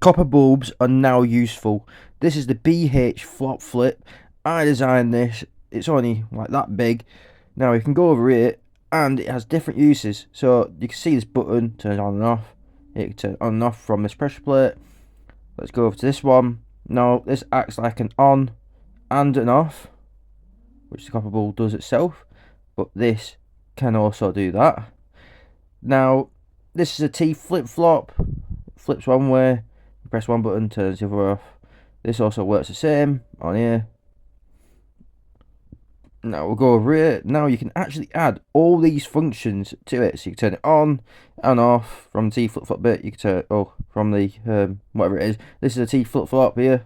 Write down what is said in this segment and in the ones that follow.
Copper bulbs are now useful. This is the BH flop flip. I designed this. It's only like that big. Now we can go over here and it has different uses. So you can see this button turns on and off. It can turn on and off from this pressure plate. Let's go over to this one. Now this acts like an on and an off, which the copper bulb does itself. But this can also do that. Now this is a T flip flop. Flips one way. Press one button, turns the other off. This also works the same on here. Now we'll go over here. Now you can actually add all these functions to it. So you can turn it on and off from the T flip flop bit. You can turn from the whatever it is. This is a T flip flop here.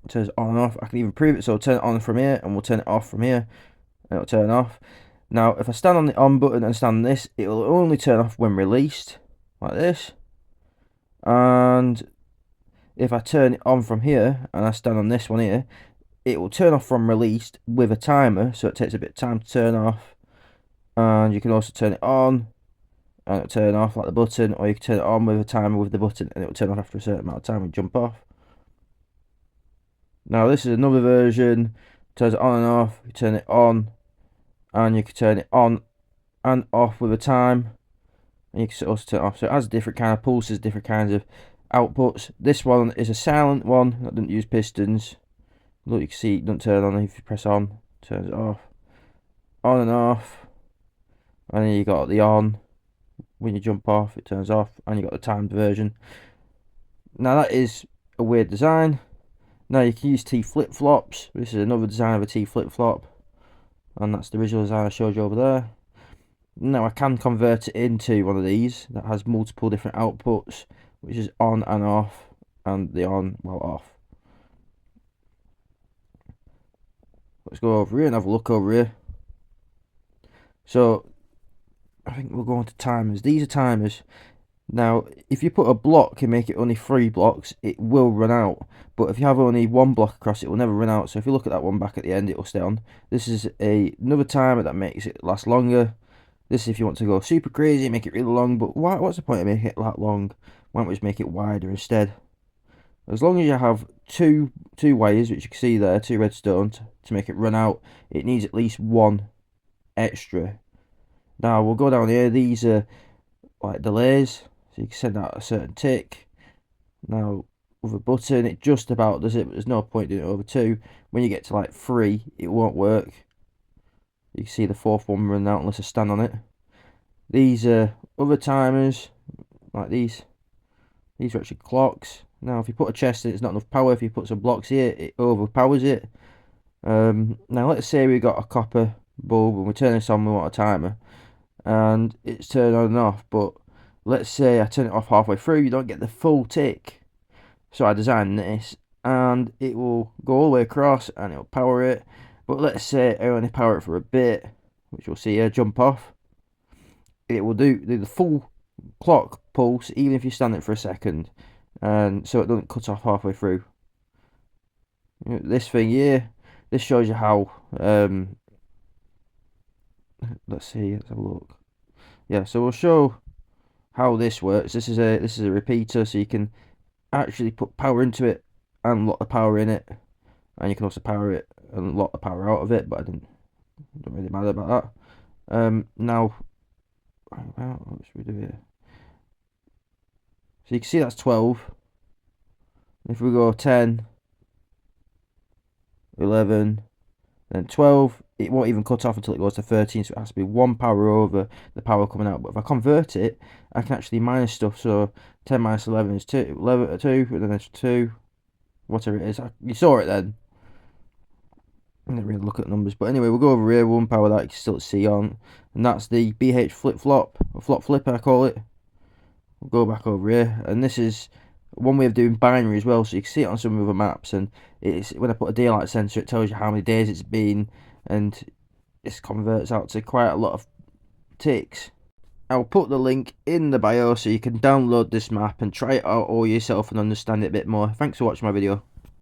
It turns on and off. I can even prove it. So I'll turn it on from here and we'll turn it off from here. And it'll turn off. Now if I stand on the on button and stand on this, it will only turn off when released, like this. And if I turn it on from here and I stand on this one here, it will turn off from released with a timer, so it takes a bit of time to turn off. And you can also turn it on and it'll turn off like the button, or you can turn it on with a timer with the button and it will turn off after a certain amount of time and jump off. Now this is another version, turns it on and off. You turn it on and you can turn it on and off with a time. And you can also turn it off. So it has different kind of pulses, different kinds of outputs. This one is a silent one that doesn't use pistons. Look, you can see it doesn't turn on if you press on. Turns it off. On and off. And then you got the on. When you jump off, it turns off. And you got the timed version. Now that is a weird design. Now you can use T flip flops. This is another design of a T flip flop. And that's the original design I showed you over there. Now I can convert it into one of these that has multiple different outputs, which is on and off, and the on while off. Let's go over here and have a look over here. So I think we'll go on to timers. These are timers. Now if you put a block and make it only 3 blocks, it will run out. But if you have only 1 block across, it will never run out. So if you look at that one back at the end, it will stay on. This is another timer that makes it last longer. This is if you want to go super crazy, make it really long, but what's the point of making it that long? Why don't we just make it wider instead? As long as you have two wires, which you can see there, 2 redstone, to make it run out, it needs at least 1 extra. Now we'll go down here. These are like delays, so you can send out a certain tick. Now with a button, it just about does it, but there's no point doing it over 2. When you get to like 3, it won't work. You can see the 4th one run out unless I stand on it. These are other timers, like these. These are actually clocks. Now if you put a chest in, it's not enough power. If you put some blocks here, it overpowers it. Now let's say we got a copper bulb and we turn this on, we want a timer. And it's turned on and off, but let's say I turn it off halfway through, you don't get the full tick. So I designed this and it will go all the way across and it'll power it. But let's say I only power it for a bit, which you'll see here, jump off. It will do the full clock pulse, even if you stand it for a second. And so it doesn't cut off halfway through. This thing here, this shows you how, let's see, let's have a look. Yeah, so we'll show how this works. This is a repeater, so you can actually put power into it and lock the power in it. And you can also power it and lock the power out of it, but don't really matter about that. Now what should we do here? So you can see that's 12. If we go 10, 11, then 12, it won't even cut off until it goes to 13, so it has to be 1 power over the power coming out. But if I convert it, I can actually minus stuff. So 10 minus 11 is 2, 11 2, and then there's 2, whatever it is. You saw it then. I didn't really look at the numbers, but anyway, we'll go over here. 1 power that you can still see on, and that's the BH flip flop, or flop flipper I call it. We'll go back over here, and this is one way of doing binary as well, so you can see it on some other maps. And it's when I put a daylight sensor, it tells you how many days it's been, and this converts out to quite a lot of ticks. I'll put the link in the bio so you can download this map and try it out all yourself and understand it a bit more. Thanks for watching my video.